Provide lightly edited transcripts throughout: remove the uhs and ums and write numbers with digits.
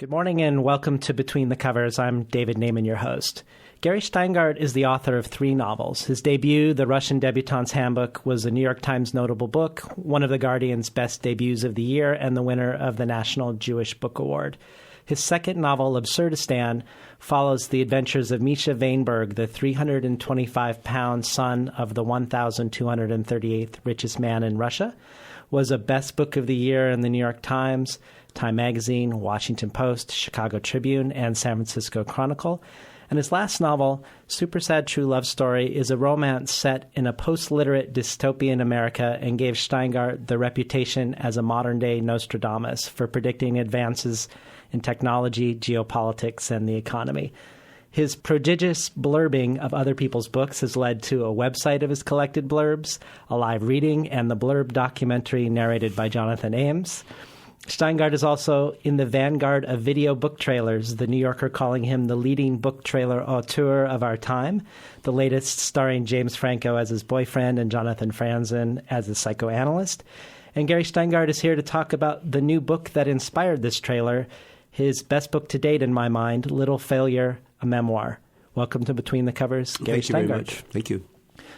Good morning and welcome to Between the Covers. I'm David Naiman, your host. Gary Shteyngart is the author of 3 novels. His debut, The Russian Debutante's Handbook, was a New York Times notable book, one of The Guardian's best debuts of the year, and the winner of the National Jewish Book Award. His second novel, Absurdistan, follows the adventures of Misha Weinberg, the 325-pound son of the 1,238th richest man in Russia, was a best book of the year in the New York Times, Time Magazine, Washington Post, Chicago Tribune, and San Francisco Chronicle. And his last novel, Super Sad True Love Story, is a romance set in a post-literate dystopian America and gave Shteyngart the reputation as a modern-day Nostradamus for predicting advances in technology, geopolitics, and the economy. His prodigious blurbing of other people's books has led to a website of his collected blurbs, a live reading, and the blurb documentary narrated by Jonathan Ames. Shteyngart is also in the vanguard of video book trailers, The New Yorker calling him the leading book trailer auteur of our time, the latest starring James Franco as his boyfriend and Jonathan Franzen as his psychoanalyst. And Gary Shteyngart is here to talk about the new book that inspired this trailer, his best book to date in my mind, Little Failure, a Memoir. Welcome to Between the Covers, Gary Shteyngart. Thank you very much. Thank you.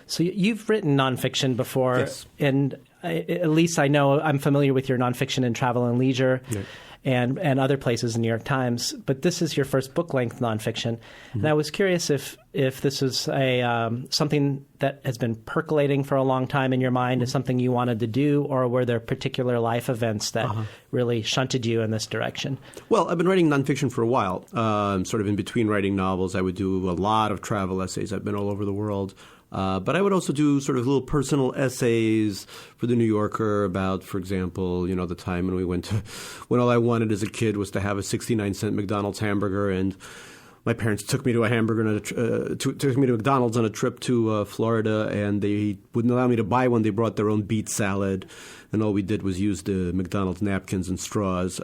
So you've written nonfiction before, yes. And at least I know I'm familiar with your nonfiction in Travel and Leisure, yeah, and other places in New York Times. But this is your first book-length nonfiction, and I was curious if this was something that has been percolating for a long time in your mind, is something you wanted to do, or were there particular life events that really shunted you in this direction? Well, I've been writing nonfiction for a while. Sort of in between writing novels, I would do a lot of travel essays. I've been all over the world. But I would also do sort of little personal essays for The New Yorker about, for example, the time when all I wanted as a kid was to have a 69-cent McDonald's hamburger, and my parents took me to took me to McDonald's on a trip to Florida, and they wouldn't allow me to buy one. They brought their own beet salad, and all we did was use the McDonald's napkins and straws.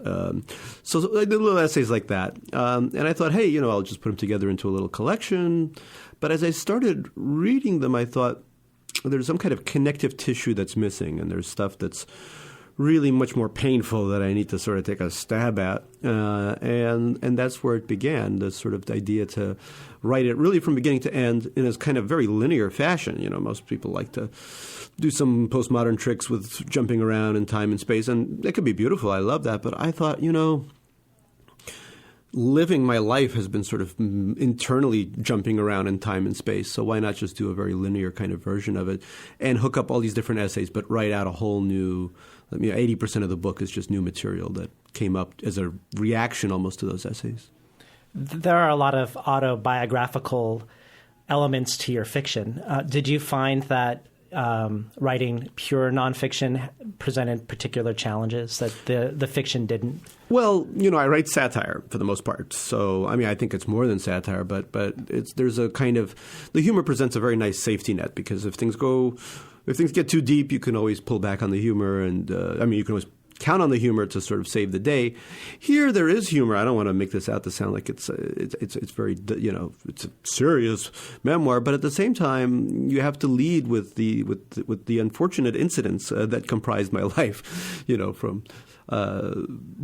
So I did little essays like that, and I thought, hey, I'll just put them together into a little collection. But as I started reading them, I thought there's some kind of connective tissue that's missing, and there's stuff that's really much more painful that I need to sort of take a stab at. And that's where it began, the sort of idea to write it really from beginning to end in a kind of very linear fashion. Most people like to do some postmodern tricks with jumping around in time and space, and it could be beautiful. I love that. But I thought, living my life has been sort of internally jumping around in time and space, so why not just do a very linear kind of version of it and hook up all these different essays, but write out a whole new 80% of the book is just new material that came up as a reaction almost to those essays. There are a lot of autobiographical elements to your fiction. Did you find that writing pure nonfiction presented particular challenges that the fiction didn't? Well, I write satire for the most part. So, I think it's more than satire, but there's a kind of – the humor presents a very nice safety net, because if things get too deep, you can always pull back on the humor, and you can always count on the humor to sort of save the day. Here, there is humor. I don't want to make this out to sound like it's very, it's a serious memoir, but at the same time, you have to lead with the unfortunate incidents that comprised my life, from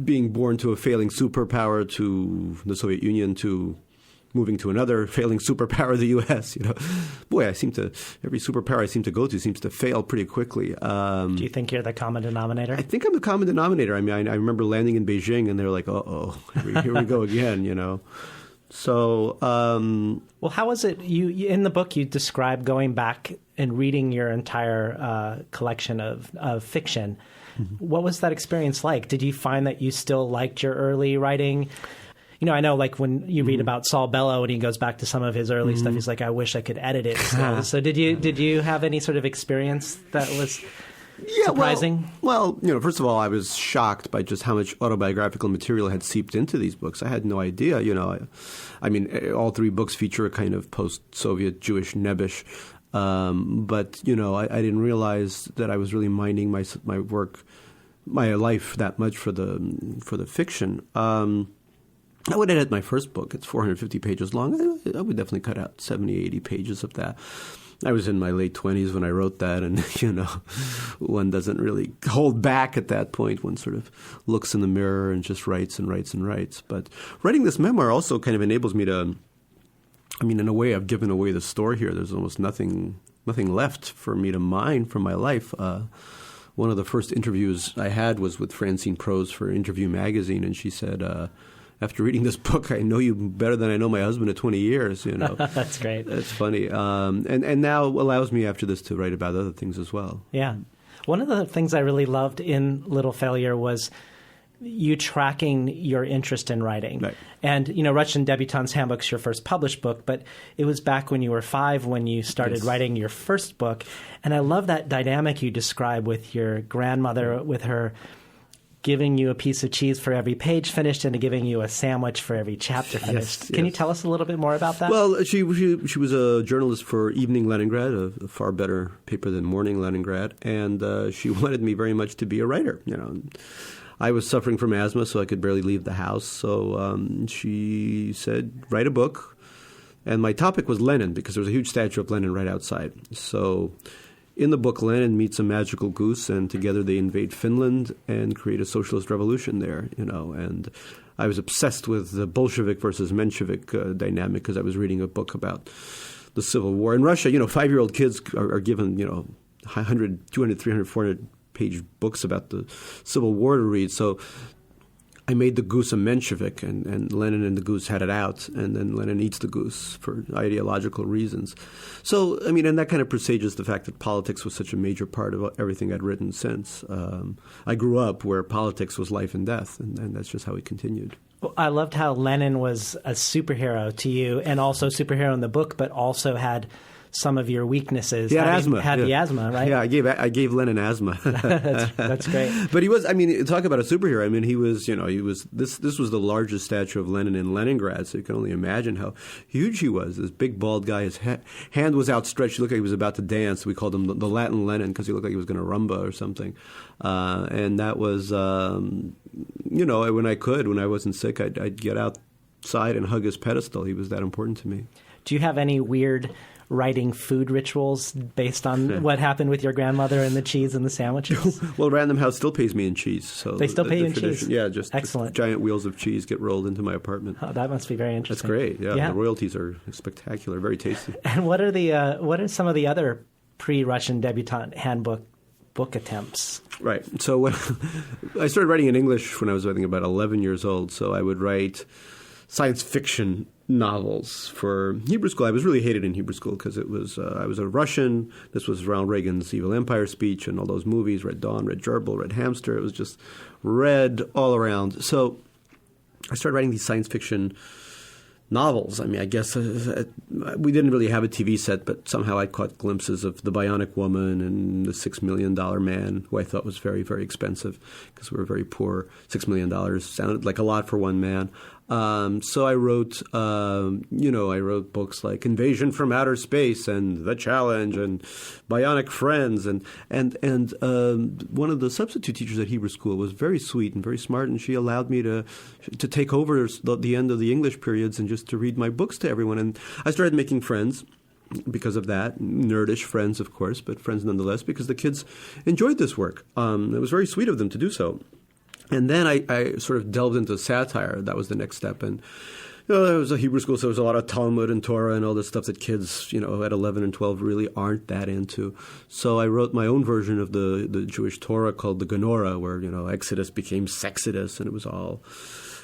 being born to a failing superpower, to the Soviet Union, to moving to another failing superpower, the U.S. Boy, every superpower I seem to go to seems to fail pretty quickly. Do you think you're the common denominator? I think I'm the common denominator. I remember landing in Beijing, and they were like, "Uh-oh, here we go again," So, well, how was it? You in the book you describe going back and reading your entire collection of fiction. Mm-hmm. What was that experience like? Did you find that you still liked your early writing? I know, like, when you read about Saul Bellow and he goes back to some of his early stuff, he's like, I wish I could edit it still. So did you have any sort of experience that was surprising? Well, first of all, I was shocked by just how much autobiographical material had seeped into these books. I had no idea, all 3 books feature a kind of post-Soviet Jewish nebbish. But I didn't realize that I was really minding my work, my life that much for the fiction. I would edit my first book. It's 450 pages long. I would definitely cut out 70, 80 pages of that. I was in my late 20s when I wrote that, and, one doesn't really hold back at that point. One sort of looks in the mirror and just writes and writes and writes. But writing this memoir also kind of enables me to, in a way, I've given away the store here. There's almost nothing left for me to mine from my life. One of the first interviews I had was with Francine Prose for Interview magazine, and she said, after reading this book, I know you better than I know my husband of 20 years. That's great. That's funny. And now allows me after this to write about other things as well. Yeah. One of the things I really loved in Little Failure was you tracking your interest in writing. Right. And, Russian Debutante's Handbook's your first published book, but it was back when you were 5 when you started writing your first book. And I love that dynamic you describe with your grandmother, with her giving you a piece of cheese for every page finished and giving you a sandwich for every chapter finished. Can you tell us a little bit more about that? Well, she was a journalist for Evening Leningrad, a far better paper than Morning Leningrad, and she wanted me very much to be a writer. I was suffering from asthma, so I could barely leave the house. So she said, write a book. And my topic was Lenin, because there was a huge statue of Lenin right outside. So in the book, Lenin meets a magical goose, and together they invade Finland and create a socialist revolution there, And I was obsessed with the Bolshevik versus Menshevik dynamic because I was reading a book about the Civil War. In Russia, 5-year-old kids are given, 100, 200, 300, 400-page books about the Civil War to read. So I made the goose a Menshevik, and Lenin and the goose had it out, and then Lenin eats the goose for ideological reasons. So, and that kind of presages the fact that politics was such a major part of everything I'd written since. I grew up where politics was life and death, and that's just how it continued. Well, I loved how Lenin was a superhero to you, and also superhero in the book, but also had some of your weaknesses. He had asthma. The asthma, right? Yeah, I gave Lenin asthma. that's great. But he was, talk about a superhero. He was, this was the largest statue of Lenin in Leningrad, so you can only imagine how huge he was. This big, bald guy, his hand was outstretched. He looked like he was about to dance. We called him the Latin Lenin because he looked like he was going to rumba or something. And that was, when I wasn't sick, I'd get outside and hug his pedestal. He was that important to me. Do you have any weird writing food rituals based on what happened with your grandmother and the cheese and the sandwiches? Well, Random House still pays me in cheese. So they still pay you in cheese? Yeah, just excellent. Giant wheels of cheese get rolled into my apartment. Oh, that must be very interesting. That's great. Yeah, the royalties are spectacular, very tasty. And what are some of the other pre-Russian debutante handbook book attempts? Right. So when I started writing in English when I was, I think, about 11 years old. So I would write science fiction novels for Hebrew school. I was really hated in Hebrew school because it was I was a Russian. This was around Reagan's Evil Empire speech and all those movies, Red Dawn, Red Gerbil, Red Hamster. It was just red all around. So I started writing these science fiction novels. I guess we didn't really have a TV set, but somehow I caught glimpses of The Bionic Woman and The $6 Million Man, who I thought was very, very expensive because we were very poor. $6 million sounded like a lot for one man. So I wrote, I wrote books like Invasion from Outer Space and The Challenge and Bionic Friends. And one of the substitute teachers at Hebrew school was very sweet and very smart, and she allowed me to take over the end of the English periods and just to read my books to everyone. And I started making friends because of that, nerdish friends, of course, but friends nonetheless, because the kids enjoyed this work. It was very sweet of them to do so. And then I sort of delved into satire. That was the next step. And there was a Hebrew school, so there was a lot of Talmud and Torah and all this stuff that kids, at 11 and 12 really aren't that into. So I wrote my own version of the Jewish Torah called the Genorah, where, Exodus became Sexodus, and it was all...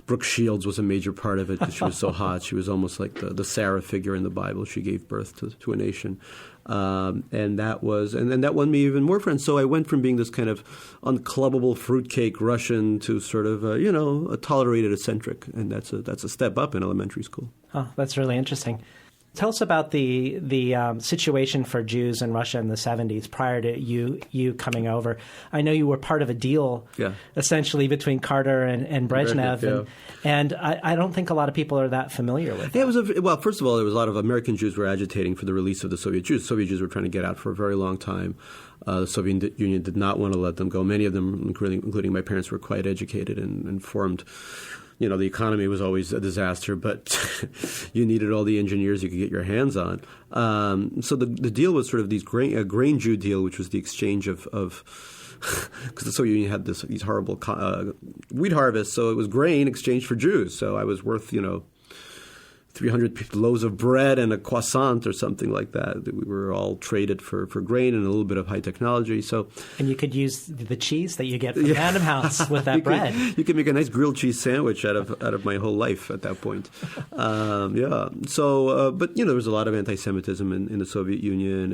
Brooke Shields was a major part of it because she was so hot. She was almost like the Sarah figure in the Bible. She gave birth to a nation. And that won me even more friends. So I went from being this kind of unclubbable fruitcake Russian to sort of, a tolerated eccentric. And that's a step up in elementary school. Oh, that's really interesting. Tell us about the situation for Jews in Russia in the 70s prior to you coming over. I know you were part of a deal, essentially, between Carter and Brezhnev, and I don't think a lot lot of people are that familiar with. Yeah, first of all, there was a lot of American Jews were agitating for the release of the Soviet Jews. Soviet Jews were trying to get out for a very long time. The Soviet Union did not want to let them go. Many of them, including my parents, were quite educated and formed the economy was always a disaster, but you needed all the engineers you could get your hands on. So the deal was sort of a grain Jew deal, which was the exchange of because the Soviet Union had these horrible wheat harvests, so it was grain exchanged for Jews. So I was worth 300 loaves of bread and a croissant or something like that. We were all traded for grain and a little bit of high technology. And you could use the cheese that you get from Random House with that bread. You could make a nice grilled cheese sandwich out of my whole life at that point. So, but there was a lot of anti-Semitism in the Soviet Union,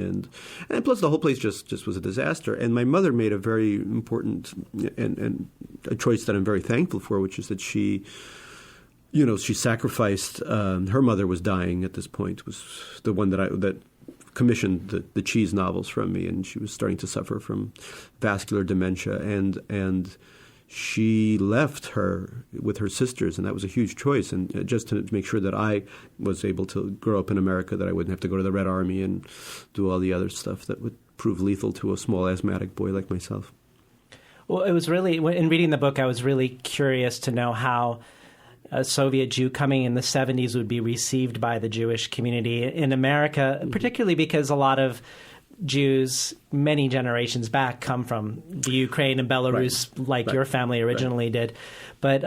and plus the whole place just was a disaster. And my mother made a very important and a choice that I'm very thankful for, which is that she sacrificed. Her mother was dying at this point. Was the one that commissioned the cheese novels from me, and she was starting to suffer from vascular dementia, and she left her with her sisters, and that was a huge choice. And just to make sure that I was able to grow up in America, that I wouldn't have to go to the Red Army and do all the other stuff that would prove lethal to a small asthmatic boy like myself. Well, it was really, in reading the book, I was really curious to know how a Soviet Jew coming in the 70s would be received by the Jewish community in America, particularly because a lot of Jews many generations back come from the Ukraine and Belarus, like your family originally did. But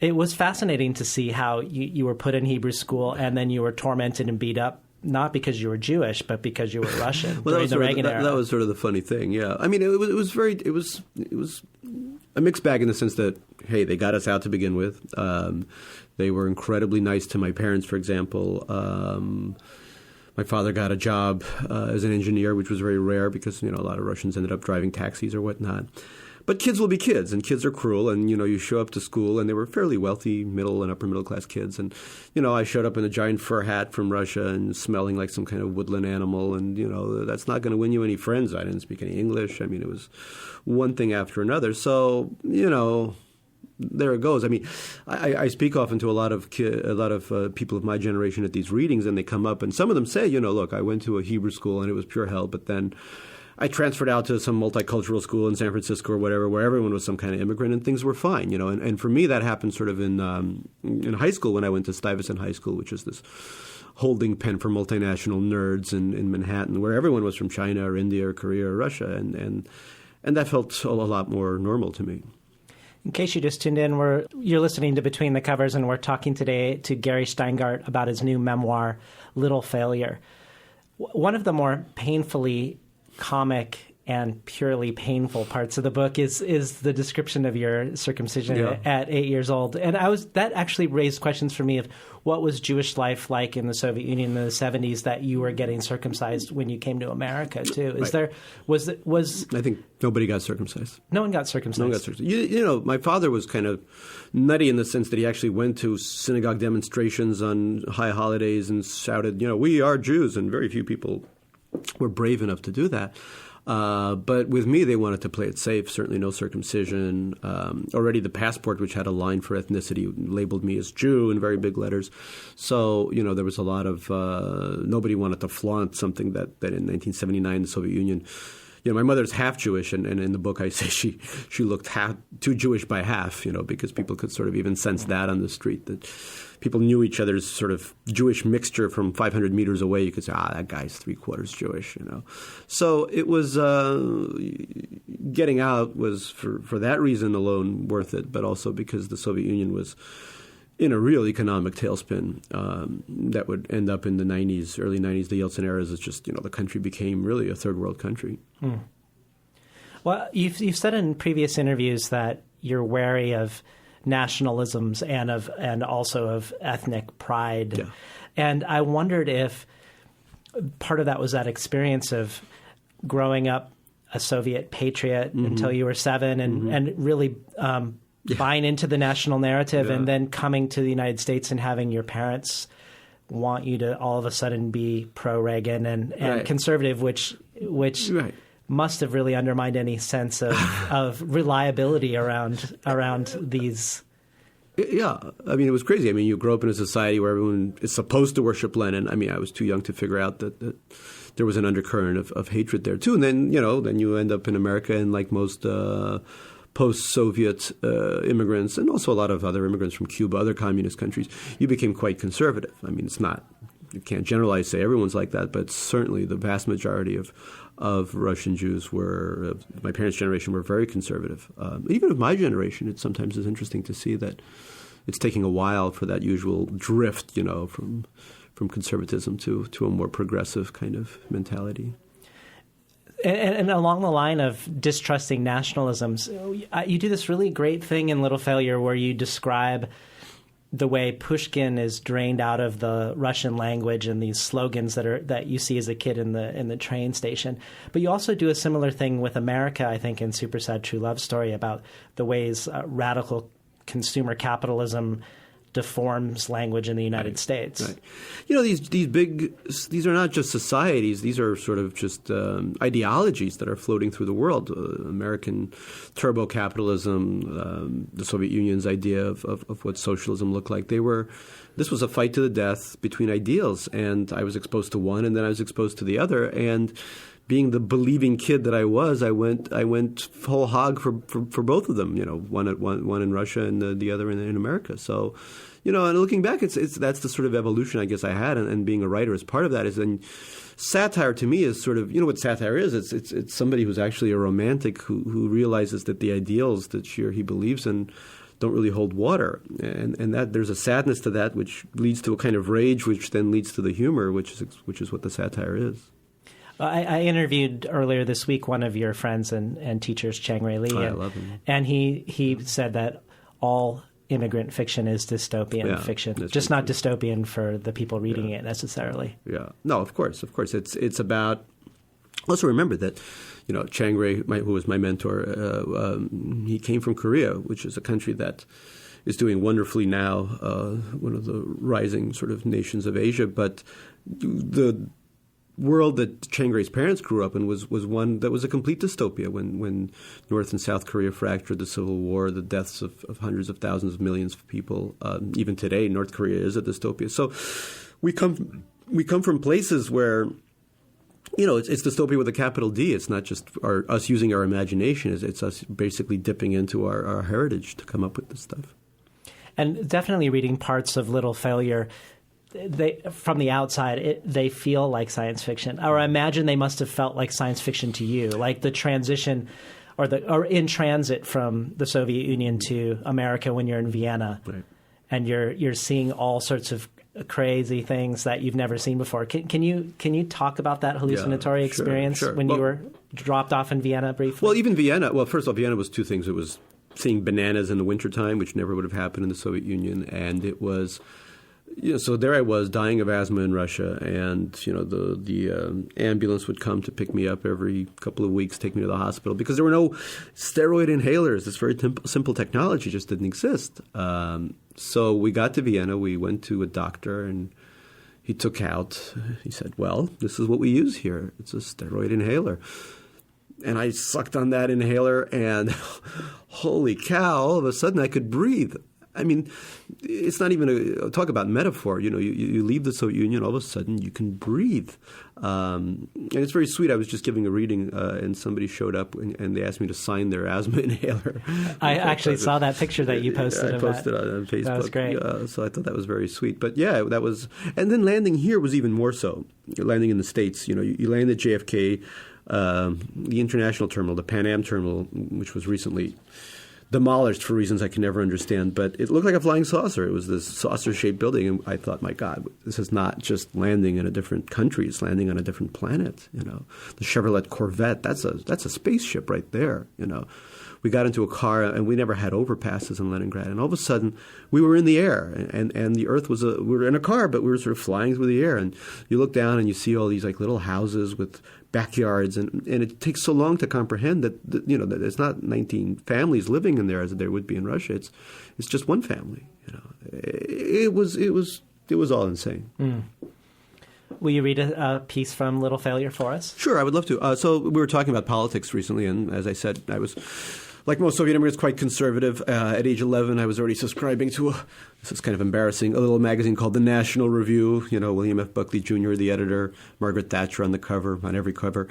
it was fascinating to see how you were put in Hebrew school and then you were tormented and beat up, not because you were Jewish, but because you were Russian during the Reagan era. That was sort of the funny thing, yeah. I mean, it was a mixed bag in the sense that, hey, they got us out to begin with. They were incredibly nice to my parents, for example. My father got a job as an engineer, which was very rare because, a lot of Russians ended up driving taxis or whatnot. But kids will be kids, and kids are cruel. And, you show up to school, and they were fairly wealthy, middle and upper middle class kids. And, I showed up in a giant fur hat from Russia and smelling like some kind of woodland animal. And, that's not going to win you any friends. I didn't speak any English. I mean, it was one thing after another. So, there it goes. I mean, I speak often to a lot of people of my generation at these readings, and they come up, and some of them say, look, I went to a Hebrew school, and it was pure hell, but then I transferred out to some multicultural school in San Francisco or whatever, where everyone was some kind of immigrant and things were fine, And for me, that happened sort of in high school when I went to Stuyvesant High School, which is this holding pen for multinational nerds in Manhattan, where everyone was from China or India or Korea or Russia, and that felt a lot more normal to me. In case you just tuned in, you're listening to Between the Covers, and we're talking today to Gary Shteyngart about his new memoir, Little Failure. One of the more painfully comic and purely painful parts of the book is the description of your circumcision at 8 years old. And that actually raised questions for me of what was Jewish life like in the Soviet Union in the 70s that you were getting circumcised when you came to America too. I think nobody got circumcised. No one got circumcised. No one got circumcised. My father was kind of nutty in the sense that he actually went to synagogue demonstrations on high holidays and shouted, we are Jews, and very few people were brave enough to do that. But with me, they wanted to play it safe, certainly no circumcision. Already the passport, which had a line for ethnicity, labeled me as Jew in very big letters. So, there was a lot of nobody wanted to flaunt something that in 1979, the Soviet Union, my mother's half Jewish, and in the book I say she looked too Jewish by half, because people could sort of even sense that on the street, that people knew each other's sort of Jewish mixture from 500 meters away. You could say, that guy's 3/4 Jewish, So it was getting out was for that reason alone worth it, but also because the Soviet Union was in a real economic tailspin that would end up in the 90s, early 90s, the Yeltsin era. Is just, the country became really a third world country. Well, you've said in previous interviews that you're wary of nationalisms and also of ethnic pride. Yeah. And I wondered if part of that was that experience of growing up a Soviet patriot until you were 7 and really buying into the national narrative and then coming to the United States and having your parents want you to all of a sudden be pro-Reagan and conservative, which must have really undermined any sense of reliability around these. Yeah. I mean, it was crazy. I mean, you grow up in a society where everyone is supposed to worship Lenin. I mean, I was too young to figure out that there was an undercurrent of hatred there, too. And then, then you end up in America, and like most post-Soviet immigrants, and also a lot of other immigrants from Cuba, other communist countries, you became quite conservative. I mean, it's not, you can't generalize, say everyone's like that, but certainly the vast majority of Russian Jews were, my parents' generation, were very conservative. Even of my generation, it sometimes is interesting to see that it's taking a while for that usual drift, from conservatism to a more progressive kind of mentality. And along the line of distrusting nationalisms, you do this really great thing in Little Failure where you describe the way Pushkin is drained out of the Russian language and these slogans that you see as a kid in the train station. But you also do a similar thing with America, I think, in Super Sad True Love Story, about the ways radical consumer capitalism deforms language in the United States. Right. These are not just societies. These are sort of just ideologies that are floating through the world. American turbo capitalism, the Soviet Union's idea of what socialism looked like. This was a fight to the death between ideals, and I was exposed to one, and then I was exposed to the other, and being the believing kid that I was, I went whole hog for both of them. One in Russia and the other in America. So, and looking back, that's the sort of evolution I guess I had, and being a writer as part of that is. And satire to me is sort of, what satire is. It's somebody who's actually a romantic who realizes that the ideals that he believes in don't really hold water, and that there's a sadness to that, which leads to a kind of rage, which then leads to the humor, which is what the satire is. I interviewed earlier this week one of your friends and teachers, Chang-Rae Lee. I love him. And he said that all immigrant fiction is dystopian fiction, just not dystopian for the people reading it necessarily. Yeah. No, of course. It's about – also remember that, Chang-Rae, who was my mentor, he came from Korea, which is a country that is doing wonderfully now, one of the rising sort of nations of Asia. But the world that Chang-Rae's parents grew up in was one that was a complete dystopia when North and South Korea fractured, the Civil War, the deaths of hundreds of thousands of millions of people. Even today, North Korea is a dystopia. So we come from places where, it's dystopia with a capital D. It's not just us using our imagination. It's us basically dipping into our heritage to come up with this stuff. And definitely reading parts of Little Failure, from the outside, they feel like science fiction. Or I imagine they must have felt like science fiction to you, like the transition or in transit from the Soviet Union to America when you're in Vienna. Right. And you're seeing all sorts of crazy things that you've never seen before. Can you talk about that hallucinatory experience when you were dropped off in Vienna briefly? Well, even Vienna. Well, first of all, Vienna was two things. It was seeing bananas in the wintertime, which never would have happened in the Soviet Union, and it was. So there I was dying of asthma in Russia, and the ambulance would come to pick me up every couple of weeks, take me to the hospital because there were no steroid inhalers. This very simple technology just didn't exist. So we got to Vienna. We went to a doctor, and he said, "Well, this is what we use here. It's a steroid inhaler." And I sucked on that inhaler, and holy cow! All of a sudden, I could breathe. I mean, it's not even talk about metaphor. You leave the Soviet Union, all of a sudden you can breathe. And it's very sweet. I was just giving a reading, and somebody showed up, and they asked me to sign their asthma inhaler. I actually saw that picture that you posted. I posted it on Facebook. That was great. So I thought that was very sweet. But yeah, that was – and then landing here was even more so. Landing in the States, you land at JFK, the international terminal, the Pan Am terminal, which was recently – demolished for reasons I can never understand, but it looked like a flying saucer. It was this saucer-shaped building, and I thought, my God, this is not just landing in a different country; it's landing on a different planet. The Chevrolet Corvette, that's a spaceship right there. We got into a car, and we never had overpasses in Leningrad, and all of a sudden, we were in the air, and the Earth we were in a car, but we were sort of flying through the air, and you look down and you see all these like little houses with backyards, and it takes so long to comprehend that that it's not 19 families living in there as there would be in Russia. It's just one family. It was all insane. Mm. Will you read a piece from Little Failure for us? Sure, I would love to. So we were talking about politics recently, and as I said, I was, like most Soviet immigrants, quite conservative. At age 11, I was already subscribing to this is kind of embarrassing, a little magazine called The National Review. William F. Buckley Jr., the editor, Margaret Thatcher on the cover, on every cover.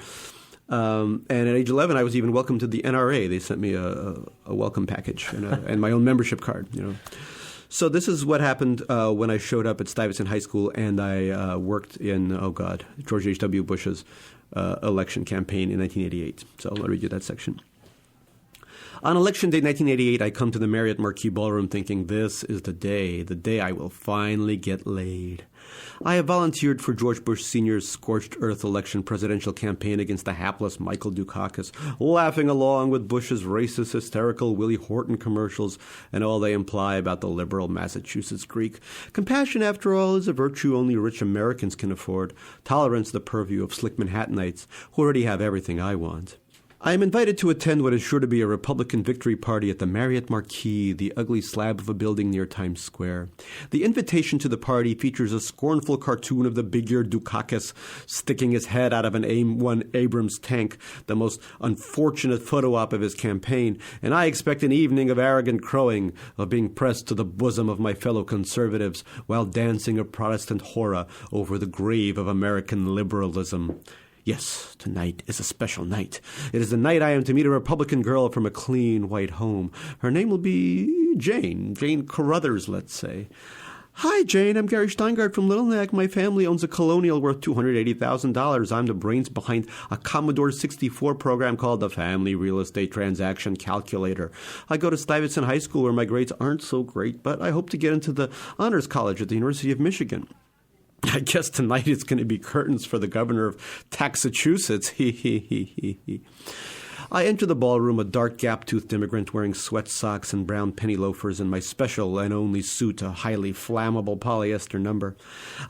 And at age 11, I was even welcomed to the NRA. They sent me a welcome package and my own membership card. So this is what happened when I showed up at Stuyvesant High School, and I worked in, George H.W. Bush's election campaign in 1988. So I'll read you that section. On Election Day 1988, I come to the Marriott Marquis Ballroom thinking, this is the day I will finally get laid. I have volunteered for George Bush Sr.'s scorched earth election presidential campaign against the hapless Michael Dukakis, laughing along with Bush's racist, hysterical Willie Horton commercials and all they imply about the liberal Massachusetts Greek. Compassion, after all, is a virtue only rich Americans can afford. Tolerance the purview of slick Manhattanites who already have everything I want. I am invited to attend what is sure to be a Republican victory party at the Marriott Marquis, the ugly slab of a building near Times Square. The invitation to the party features a scornful cartoon of the big-eared Dukakis sticking his head out of an AIM-1 Abrams tank, the most unfortunate photo op of his campaign, and I expect an evening of arrogant crowing, of being pressed to the bosom of my fellow conservatives while dancing a Protestant hora over the grave of American liberalism. Yes, tonight is a special night. It is the night I am to meet a Republican girl from a clean white home. Her name will be Jane Carruthers, let's say. Hi, Jane. I'm Gary Shteyngart from Little Neck. My family owns a colonial worth $280,000. I'm the brains behind a Commodore 64 program called the Family Real Estate Transaction Calculator. I go to Stuyvesant High School where my grades aren't so great, but I hope to get into the Honors College at the University of Michigan. I guess tonight it's going to be curtains for the governor of Taxachusetts. I enter the ballroom, a dark, gap-toothed immigrant wearing sweat socks and brown penny loafers and my special and only suit, a highly flammable polyester number.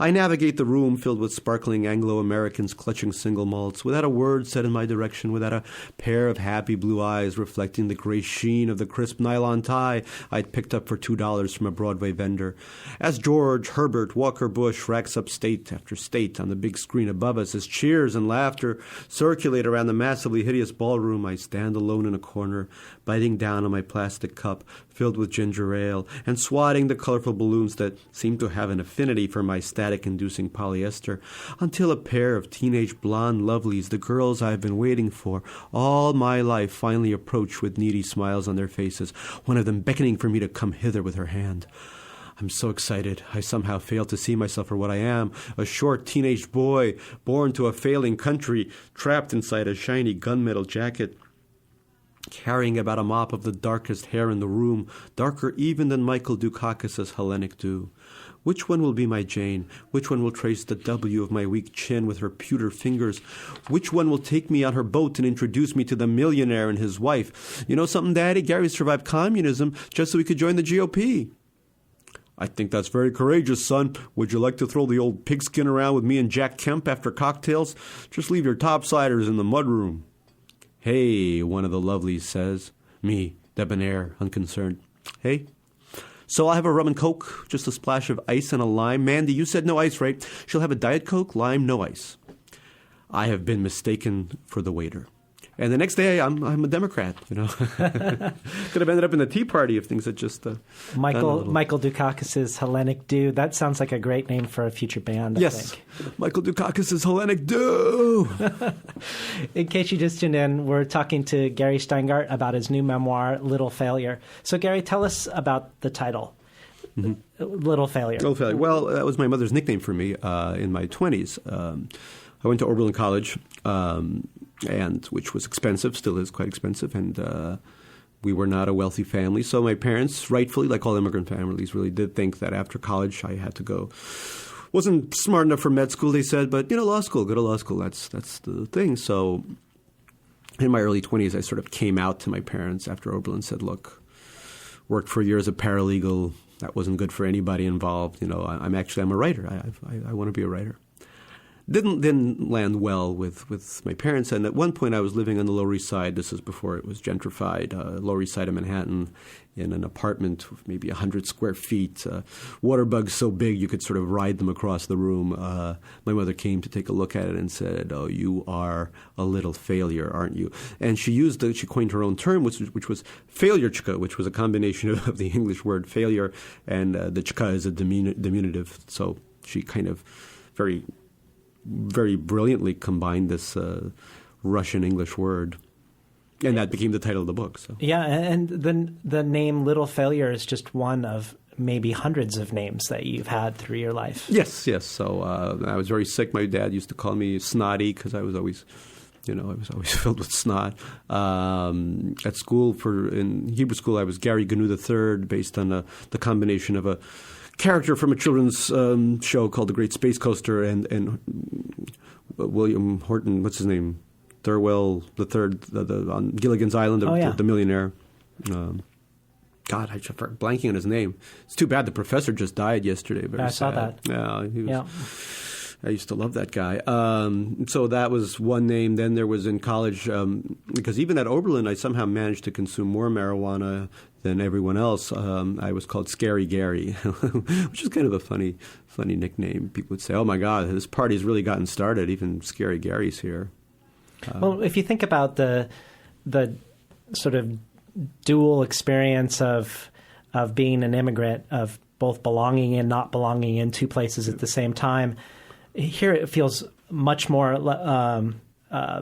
I navigate the room filled with sparkling Anglo-Americans clutching single malts, without a word said in my direction, without a pair of happy blue eyes reflecting the gray sheen of the crisp nylon tie I'd picked up for $2 from a Broadway vendor. As George Herbert Walker Bush racks up state after state on the big screen above us, as cheers and laughter circulate around the massively hideous ballroom, I stand alone in a corner, biting down on my plastic cup filled with ginger ale and swatting the colorful balloons that seem to have an affinity for my static-inducing polyester, until a pair of teenage blonde lovelies, the girls I've been waiting for all my life, finally approach with needy smiles on their faces, one of them beckoning for me to come hither with her hand. I'm so excited. I somehow fail to see myself for what I am, a short teenage boy born to a failing country, trapped inside a shiny gunmetal jacket, carrying about a mop of the darkest hair in the room, darker even than Michael Dukakis' Hellenic dew. Which one will be my Jane? Which one will trace the W of my weak chin with her pewter fingers? Which one will take me on her boat and introduce me to the millionaire and his wife? You know something, Daddy? Gary survived communism just so he could join the GOP. I think that's very courageous, son. Would you like to throw the old pigskin around with me and Jack Kemp after cocktails? Just leave your topsiders in the mudroom. Hey, one of the lovelies says. Me, debonair, unconcerned. Hey? So I'll have a rum and coke, just a splash of ice and a lime. Mandy, you said no ice, right? She'll have a Diet Coke, lime, no ice. I have been mistaken for the waiter. And the next day, I'm a Democrat, you know. Could have ended up in the Tea Party if things had just... Michael Dukakis' Hellenic Dew. That sounds like a great name for a future band, I think. Michael Dukakis' Hellenic Dew! In case you just tuned in, we're talking to Gary Shteyngart about his new memoir, Little Failure. So, Gary, tell us about the title. Mm-hmm. Little Failure. Little Failure. Well, that was my mother's nickname for me in my 20s. I went to Oberlin College, and which was expensive, still is quite expensive, and we were not a wealthy family. So my parents, rightfully, like all immigrant families, really did think that after college I had to go. Wasn't smart enough for med school, they said, but, you know, law school, go to law school, that's the thing. So in my early 20s, I sort of came out to my parents after Oberlin, said, look, worked for a year as a paralegal. That wasn't good for anybody involved. You know, I'm a writer. I want to be a writer. Didn't land well with my parents, and at one point I was living on the Lower East Side. This is before it was gentrified, Lower East Side of Manhattan, in an apartment with maybe 100 square feet. Water bugs so big you could sort of ride them across the room. My mother came to take a look at it and said, "Oh, you are a little failure, aren't you?" And she coined her own term, which was failure-chka, which was a combination of the English word failure, and the chka is a diminutive. So she kind of very brilliantly combined this Russian-English word. And that became the title of the book. So. Yeah, and the name Little Failure is just one of maybe hundreds of names that you've had through your life. Yes. So I was very sick. My dad used to call me Snotty because I was always filled with snot. At school, in Hebrew school, I was Gary Gnu III, based on the combination of a character from a children's show called The Great Space Coaster and William Horton, what's his name? Thurwell III, on Gilligan's Island, the millionaire. God, I'm blanking on his name. It's too bad the professor just died yesterday. I saw that. Yeah, he was. I used to love that guy. So that was one name. Then there was in college, because even at Oberlin, I somehow managed to consume more marijuana than everyone else. I was called Scary Gary, which is kind of a funny nickname. People would say, "Oh my God, this party's really gotten started. Even Scary Gary's here." Well, if you think about the sort of dual experience of being an immigrant, of both belonging and not belonging in two places at the same time, here it feels much more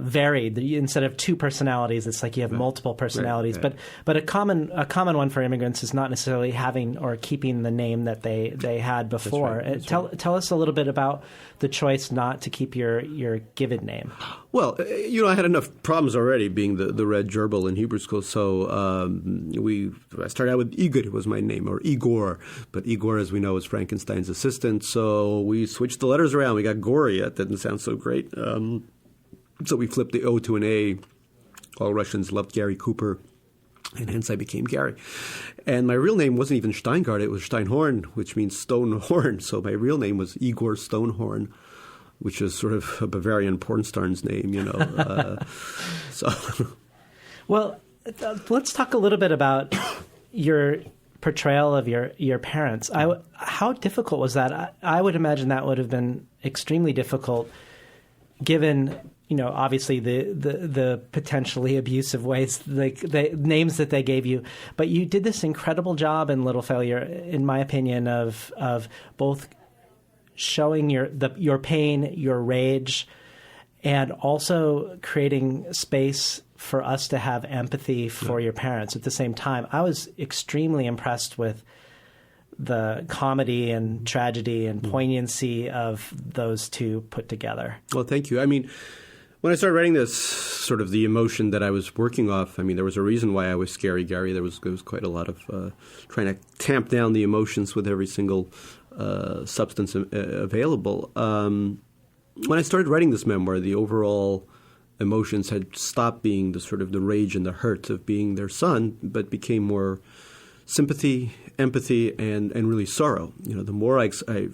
varied. Instead of two personalities, it's like you have multiple personalities. Right. But a common one for immigrants is not necessarily having or keeping the name that they had before. That's right. Tell us a little bit about the choice not to keep your given name. Well, I had enough problems already being the red gerbil in Hebrew school. So I started out with Igor was my name, or Igor. But Igor, as we know, is Frankenstein's assistant. So we switched the letters around. We got Gory. That didn't sound so great. So we flipped the O to an A. All Russians loved Gary Cooper, and hence I became Gary. And my real name wasn't even Shteyngart. It was Steinhorn, which means stone horn. So my real name was Igor Stonehorn, which is sort of a Bavarian porn star's name, Well, let's talk a little bit about your portrayal of your parents. How difficult was that? I would imagine that would have been extremely difficult, given obviously the potentially abusive ways, like the names that they gave you. But you did this incredible job in Little Failure, in my opinion, of both showing your pain, your rage, and also creating space for us to have empathy for your parents at the same time. I was extremely impressed with the comedy and tragedy and poignancy of those two put together. Well, thank you. I mean, when I started writing this, sort of the emotion that I was working off, I mean, there was a reason why I was Scary Gary. There was quite a lot of trying to tamp down the emotions with every single substance available. When I started writing this memoir, the overall emotions had stopped being the sort of the rage and the hurt of being their son, but became more sympathy, empathy, and really sorrow. The more I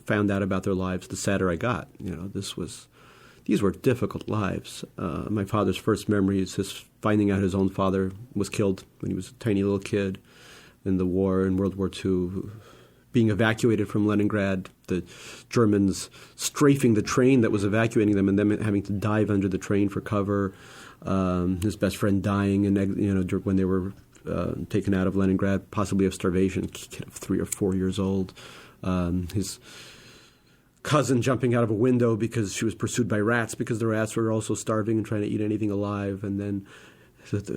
found out about their lives, the sadder I got. These were difficult lives. My father's first memory is his finding out his own father was killed when he was a tiny little kid in the war, in World War II, being evacuated from Leningrad, the Germans strafing the train that was evacuating them and them having to dive under the train for cover, his best friend dying when they were taken out of Leningrad, possibly of starvation, a kid of 3 or 4 years old, his cousin jumping out of a window because she was pursued by rats because the rats were also starving and trying to eat anything alive. And then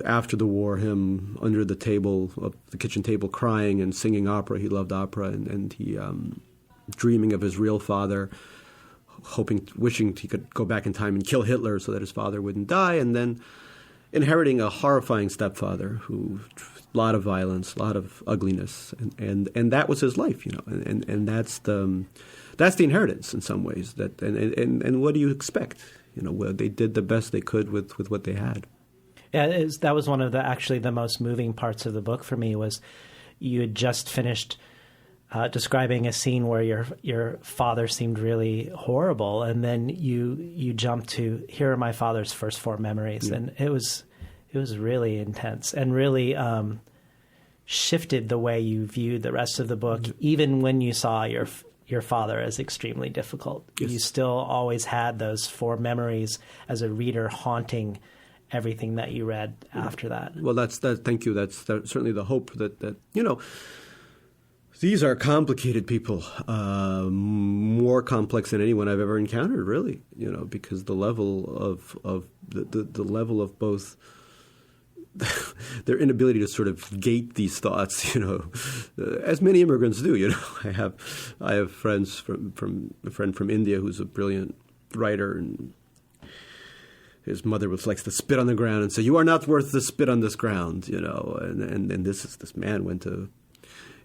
after the war, him under the table, the kitchen table, crying and singing opera. He loved opera, and he dreaming of his real father, wishing he could go back in time and kill Hitler so that his father wouldn't die, and then inheriting a horrifying stepfather who a lot of violence, a lot of ugliness, and that was his life, and that's the inheritance in some ways. And what do you expect? They did the best they could with what they had. Yeah, that was one of the most moving parts of the book for me. Was you had just finished describing a scene where your father seemed really horrible, and then you jumped to, here are my father's first 4 memories, and it was really intense and really shifted the way you viewed the rest of the book, even when you saw your father as extremely difficult. Yes. You still always had those 4 memories as a reader haunting everything that you read after that. Well, thank you. That's certainly the hope that These are complicated people, more complex than anyone I've ever encountered, really. Because the level of the level of both their inability to sort of gate these thoughts, as many immigrants do. I have friends from a friend from India who's a brilliant writer, and his mother likes to spit on the ground and say, "You are not worth the spit on this ground," And this man went to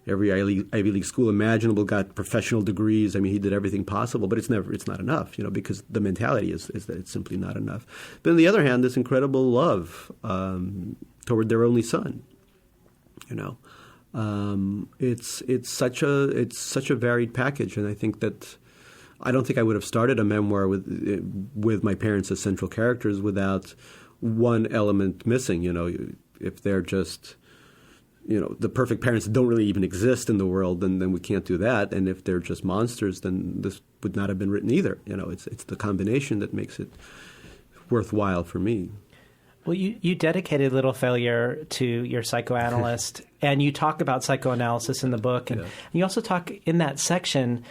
every Ivy League school imaginable, got professional degrees. I mean, he did everything possible, but it's not enough, because the mentality is that it's simply not enough. But on the other hand, this incredible love toward their only son, it's such a varied package, and I think that I don't think I would have started a memoir with my parents as central characters without one element missing. If they're just the perfect parents don't really even exist in the world, then we can't do that. And if they're just monsters, then this would not have been written either. It's the combination that makes it worthwhile for me. Well, you dedicated Little Failure to your psychoanalyst, and you talk about psychoanalysis in the book. And you also talk in that section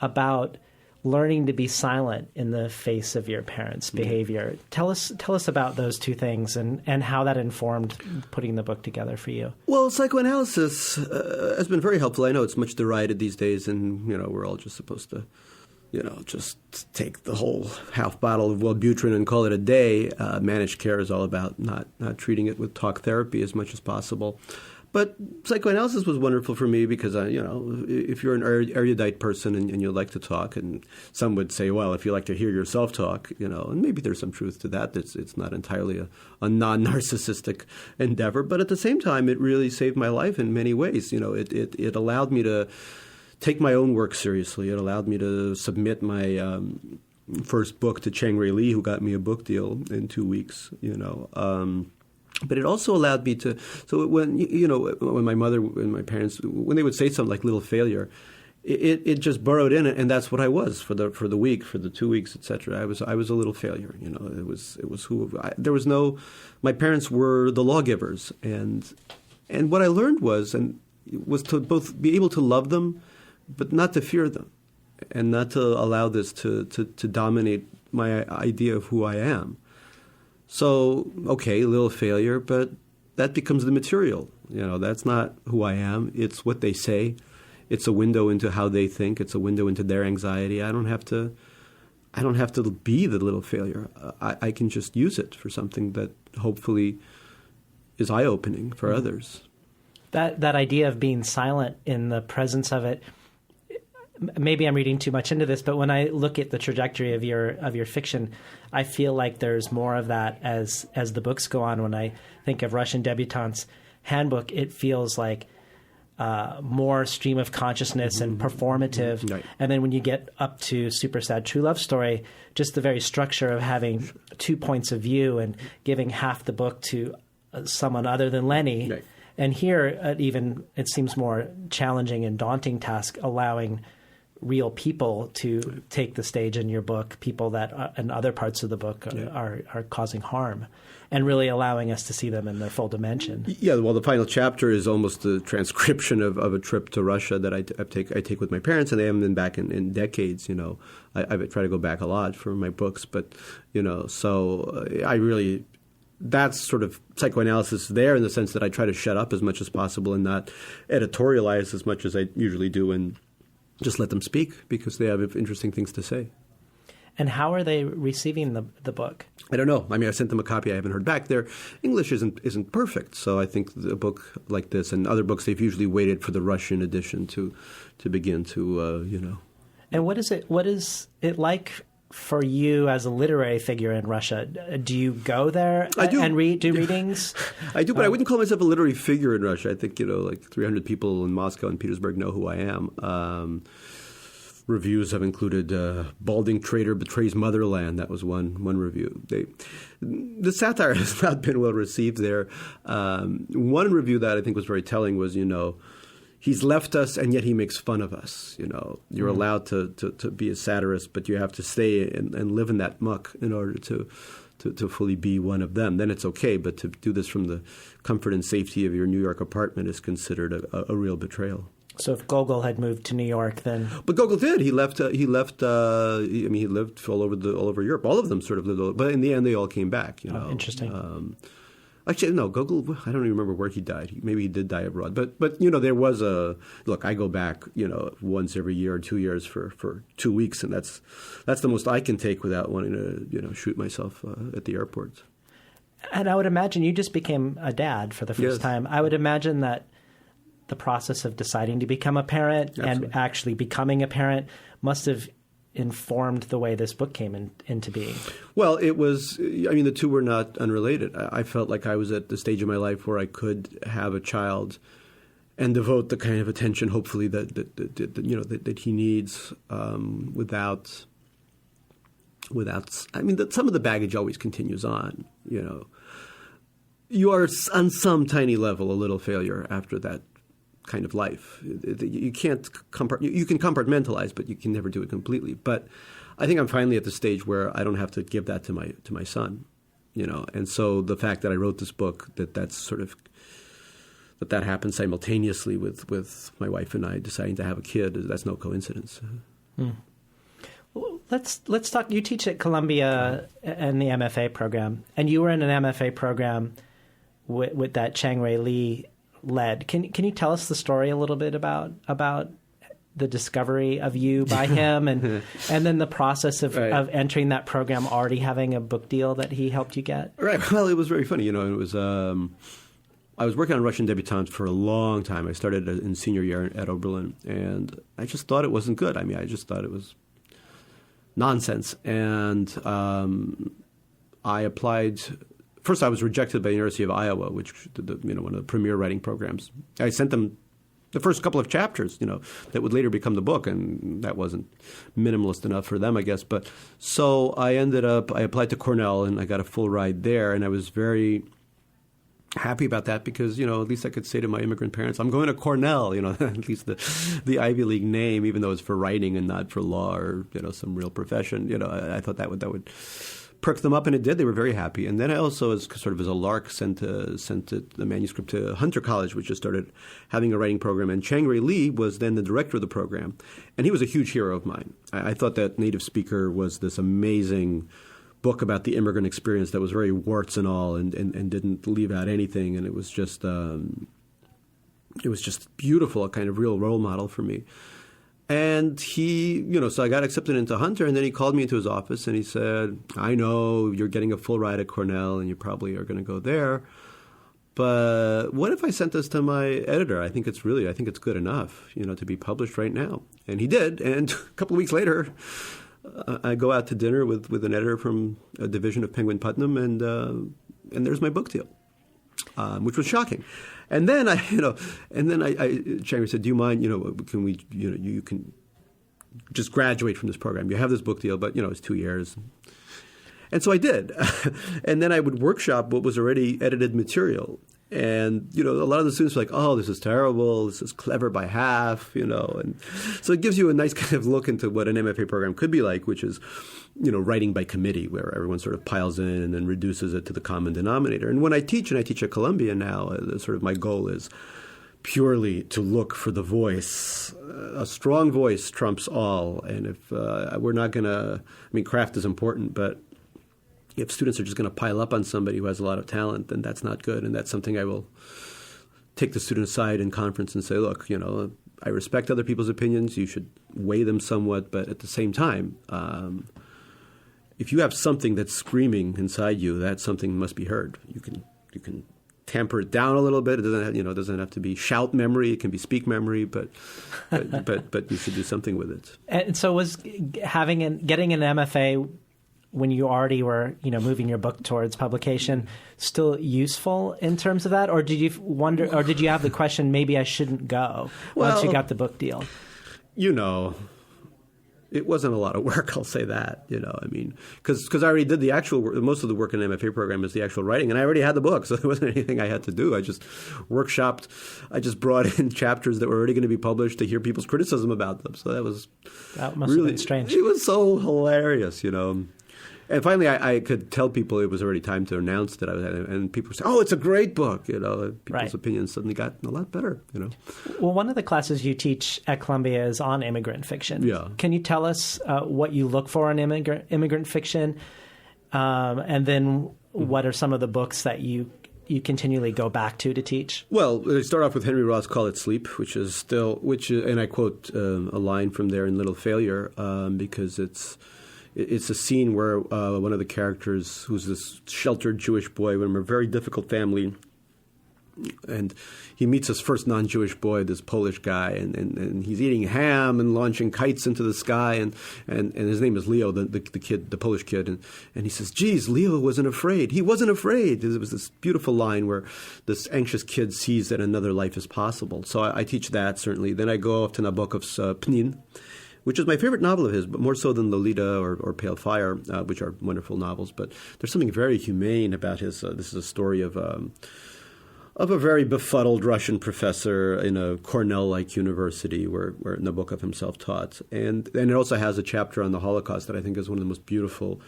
about learning to be silent in the face of your parents' behavior. Tell us about those two things and how that informed putting the book together for you. Well, psychoanalysis has been very helpful. I know it's much derided these days, and we're all just supposed to, just take the whole half bottle of Wellbutrin and call it a day. Managed care is all about not treating it with talk therapy as much as possible. But psychoanalysis was wonderful for me because, if you're an erudite person and you like to talk, and some would say, well, if you like to hear yourself talk, and maybe there's some truth to that. It's not entirely a non-narcissistic endeavor. But at the same time, it really saved my life in many ways. It allowed me to take my own work seriously. It allowed me to submit my first book to Chang-Rae Lee, who got me a book deal in 2 weeks, But it also allowed me to. So when my mother and my parents, when they would say something like "Little Failure," it just burrowed in it, and that's what I was for the week, for the 2 weeks, etc. I was a little failure. It was there was no. My parents were the lawgivers, and what I learned was to both be able to love them, but not to fear them, and not to allow this to dominate my idea of who I am. So, okay, Little Failure, but that becomes the material. That's not who I am. It's what they say. It's a window into how they think. It's a window into their anxiety. I don't have to be the little failure. I can just use it for something that hopefully is eye-opening for others. That idea of being silent in the presence of it, maybe I'm reading too much into this, but when I look at the trajectory of your fiction, I feel like there's more of that as the books go on. When I think of Russian Debutante's Handbook, it feels like more stream of consciousness and performative. Right. And then when you get up to Super Sad True Love Story, just the very structure of having 2 points of view and giving half the book to someone other than Lenny. Right. And here, it seems more challenging and daunting task, allowing real people to take the stage in your book, people that in other parts of the book are causing harm, and really allowing us to see them in their full dimension. Yeah, well, the final chapter is almost a transcription of a trip to Russia that I take with my parents, and they haven't been back in decades. I try to go back a lot for my books, but so I really. That's sort of psychoanalysis there in the sense that I try to shut up as much as possible and not editorialize as much as I usually do, and just let them speak because they have interesting things to say. And how are they receiving the book? I don't know. I mean, I sent them a copy. I haven't heard back. Their English isn't perfect, so I think a book like this and other books, they've usually waited for the Russian edition to begin to And what is it like for you as a literary figure in Russia? Do you go there and do readings? I do, but I wouldn't call myself a literary figure in Russia. I think, like 300 people in Moscow and Petersburg know who I am. Reviews have included Balding Traitor Betrays Motherland. That was one review. The satire has not been well received there. One review that I think was very telling was, he's left us, and yet he makes fun of us. You're allowed to be a satirist, but you have to stay and live in that muck in order to fully be one of them. Then it's okay, but to do this from the comfort and safety of your New York apartment is considered a real betrayal. So if Gogol had moved to New York, then... But Gogol did. He left. He lived all over Europe. All of them sort of lived. But in the end, they all came back. Interesting. Actually, no, Gogol, I don't even remember where he died. Maybe he did die abroad. But there was a – look, I go back, once every year or 2 years for 2 weeks, and that's the most I can take without wanting to, shoot myself at the airport. And I would imagine you just became a dad for the first time. I would imagine that the process of deciding to become a parent and actually becoming a parent must have informed the way this book came into being. Well, it was, the two were not unrelated. I felt like I was at the stage of my life where I could have a child and devote the kind of attention, hopefully, that he needs without, some of the baggage always continues on, You are on some tiny level a little failure after that kind of life. You can't you can compartmentalize, but you can never do it completely. But I think I'm finally at the stage where I don't have to give that to my son, And so the fact that I wrote this book, that's sort of that happened simultaneously with my wife and I deciding to have a kid, that's no coincidence. Well, let's talk. You teach at Columbia in the MFA program, and you were in an MFA program with that Chang-Rae Lee led. Can you tell us the story a little bit about the discovery of you by him and then the process of entering that program, already having a book deal that he helped you get? Right. Well, it was very funny. It was I was working on Russian debutantes for a long time. I started in senior year at Oberlin, and I just thought it wasn't good. I just thought it was nonsense. And I applied. First, I was rejected by the University of Iowa, which one of the premier writing programs. I sent them the first couple of chapters, that would later become the book, and that wasn't minimalist enough for them, I guess. But so I applied to Cornell, and I got a full ride there, and I was very happy about that because, at least I could say to my immigrant parents, I'm going to Cornell, at least the Ivy League name, even though it's for writing and not for law or, some real profession. I thought that would perk them up, and it did. They were very happy. And then I also, as a lark, sent the manuscript to Hunter College, which just started having a writing program. And Chang-Rae Lee was then the director of the program, and he was a huge hero of mine. I thought that Native Speaker was this amazing book about the immigrant experience that was very warts and all, and didn't leave out anything. And it was just beautiful, a kind of real role model for me. And he, so I got accepted into Hunter, and then he called me into his office and he said, I know you're getting a full ride at Cornell and you probably are going to go there, but what if I sent this to my editor? I think it's good enough, to be published right now. And he did. And a couple of weeks later, I go out to dinner with an editor from a division of Penguin Putnam, and there's my book deal, which was shocking. And then Chang-Rae said, "Do you mind? Can we? You can just graduate from this program. You have this book deal, but it's 2 years." And so I did. And then I would workshop what was already edited material. And, a lot of the students were like, oh, this is terrible. This is clever by half, And so it gives you a nice kind of look into what an MFA program could be like, which is, writing by committee, where everyone sort of piles in and then reduces it to the common denominator. And when I teach at Columbia now, sort of my goal is purely to look for the voice. A strong voice trumps all. And if we're not going to – craft is important, but – if students are just going to pile up on somebody who has a lot of talent, then that's not good. And that's something I will take the student aside in conference and say, look, I respect other people's opinions. You should weigh them somewhat. But at the same time, if you have something that's screaming inside you, that something must be heard. You can tamper it down a little bit. It doesn't have to be shout memory. It can be speak memory, but you should do something with it. And so was getting an MFA when you already were, moving your book towards publication, still useful in terms of that? Or did you wonder, or did you have the question, maybe I shouldn't go once you got the book deal? It wasn't a lot of work, I'll say that, because I already did the actual work. Most of the work in the MFA program is the actual writing, and I already had the book, so there wasn't anything I had to do. I just workshopped. I just brought in chapters that were already going to be published to hear people's criticism about them. So that must really have been strange. It was so hilarious, And finally, I could tell people it was already time to announce that I was, and people would say, "Oh, it's a great book." People's opinions suddenly got a lot better. Well, one of the classes you teach at Columbia is on immigrant fiction. Yeah. Can you tell us what you look for in immigrant fiction, and then what are some of the books that you continually go back to teach? Well, they start off with Henry Roth's "Call It Sleep," and I quote a line from there in Little Failure, because it's a scene where one of the characters, who's this sheltered Jewish boy from a very difficult family, and he meets his first non-Jewish boy, this Polish guy, and he's eating ham and launching kites into the sky, and his name is Leo, the kid, the Polish kid, and he says, "Geez, Leo wasn't afraid. He wasn't afraid." There was this beautiful line where this anxious kid sees that another life is possible. So I teach that, certainly. Then I go off to Nabokov's Pnin, which is my favorite novel of his, but more so than Lolita or Pale Fire, which are wonderful novels. But there's something very humane about his. This is a story of a very befuddled Russian professor in a Cornell-like university where Nabokov himself taught. And it also has a chapter on the Holocaust that I think is one of the most beautiful,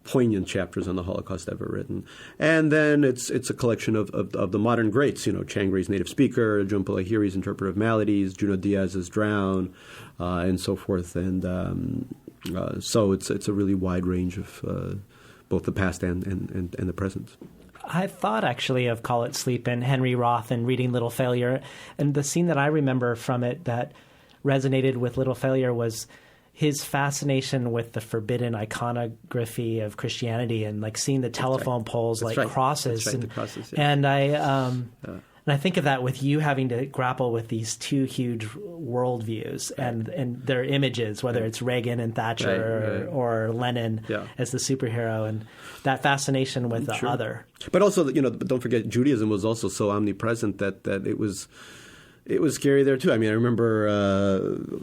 poignant chapters on the Holocaust ever written. And then it's a collection of the modern greats, Chiang Rei's Native Speaker, Jhumpa Lahiri's Interpreter of Maladies, Junot Diaz's Drown, and so forth. And so it's a really wide range of both the past and the present. I thought actually of Call It Sleep and Henry Roth and reading Little Failure. And the scene that I remember from it that resonated with Little Failure was his fascination with the forbidden iconography of Christianity and seeing the telephone poles crosses. That's right, the crosses, yeah. And I think of that with you having to grapple with these two huge worldviews and their images, whether it's Reagan and Thatcher or Lenin as the superhero, and that fascination with the other. But also, don't forget, Judaism was also so omnipresent that it was scary there too. I mean, I remember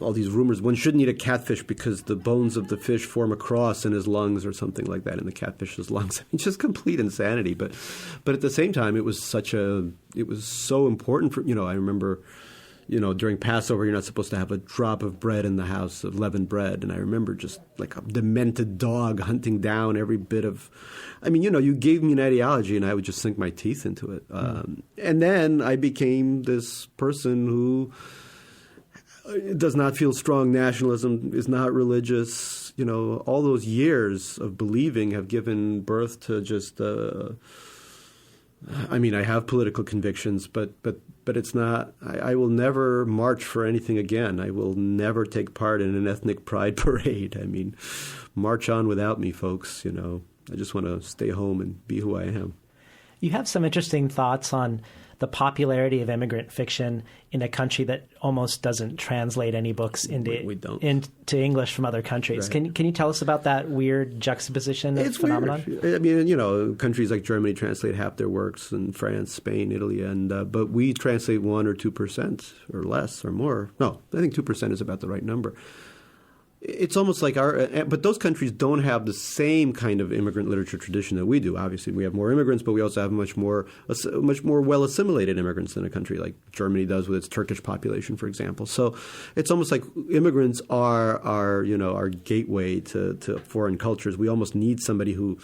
all these rumors. One shouldn't eat a catfish because the bones of the fish form a cross in his lungs or something like that, in the catfish's lungs. I mean, just complete insanity. But at the same time, it was so important for, I remember, during Passover, you're not supposed to have a drop of bread in the house, of leavened bread. And I remember just like a demented dog hunting down every bit of, you gave me an ideology and I would just sink my teeth into it. And then I became this person who does not feel strong nationalism, is not religious. All those years of believing have given birth to just, I have political convictions, but it's not, I will never march for anything again. I will never take part in an ethnic pride parade. March on without me, folks, I just want to stay home and be who I am. You have some interesting thoughts on the popularity of immigrant fiction in a country that almost doesn't translate any books into English from other countries. Right. Can you tell us about that weird juxtaposition of phenomenon? Weird. Countries like Germany translate half their works, and France, Spain, Italy, but we translate 1 or 2% or less or more. No, I think 2% is about the right number. It's almost like but those countries don't have the same kind of immigrant literature tradition that we do. Obviously, we have more immigrants, but we also have much more well assimilated immigrants than a country like Germany does with its Turkish population, for example. So it's almost like immigrants are our gateway to foreign cultures. We almost need somebody who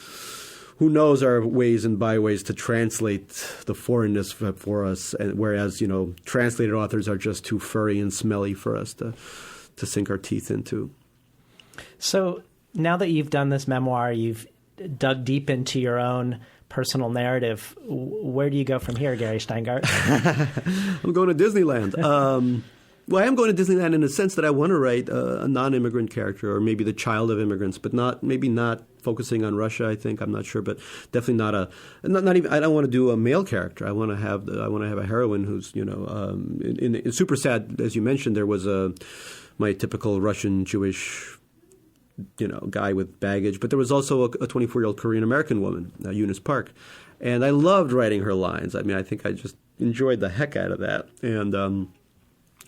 knows our ways and byways to translate the foreignness for us, and whereas translated authors are just too furry and smelly for us to sink our teeth into. So now that you've done this memoir, you've dug deep into your own personal narrative. Where do you go from here, Gary Shteyngart? I'm going to Disneyland. Well, I am going to Disneyland in the sense that I want to write a non-immigrant character, or maybe the child of immigrants, but not focusing on Russia. I think, I'm not sure, but definitely not even. I don't want to do a male character. I want to have a heroine who's in super sad, as you mentioned. There was my typical Russian Jewish guy with baggage, but there was also a 24-year-old Korean American woman, Eunice Park, and I loved writing her lines. I think I just enjoyed the heck out of that, and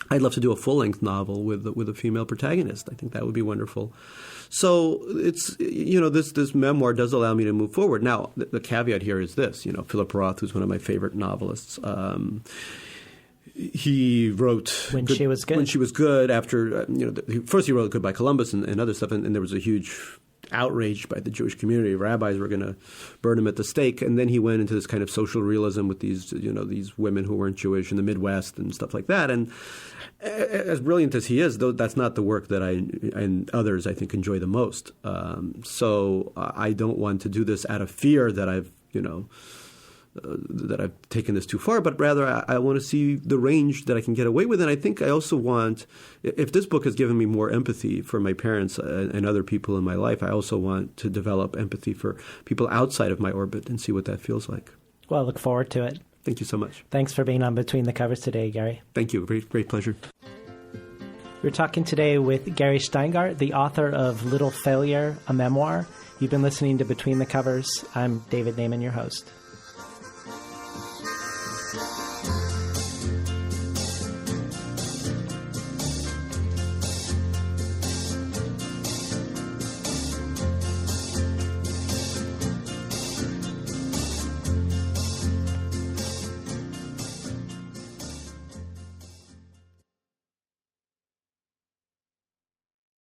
I'd love to do a full-length novel with a female protagonist. I think that would be wonderful. So it's this memoir does allow me to move forward. Now the caveat here is this: Philip Roth, who's one of my favorite novelists. He wrote When She Was Good. When She Was Good. After first he wrote Goodbye Columbus and other stuff, and there was a huge outraged by the Jewish community. Rabbis were going to burn him at the stake. And then he went into this kind of social realism with these women who weren't Jewish in the Midwest and stuff like that. And as brilliant as he is, though, that's not the work that I and others, I think, enjoy the most. So I don't want to do this out of fear that I've taken this too far, but rather I want to see the range that I can get away with. And I think I also want, if this book has given me more empathy for my parents and other people in my life, I also want to develop empathy for people outside of my orbit and see what that feels like. Well, I look forward to it. Thank you so much. Thanks for being on Between the Covers today, Gary. Thank you. Great pleasure. We're talking today with Gary Shteyngart, the author of Little Failure, a memoir. You've been listening to Between the Covers. I'm David Naiman, your host.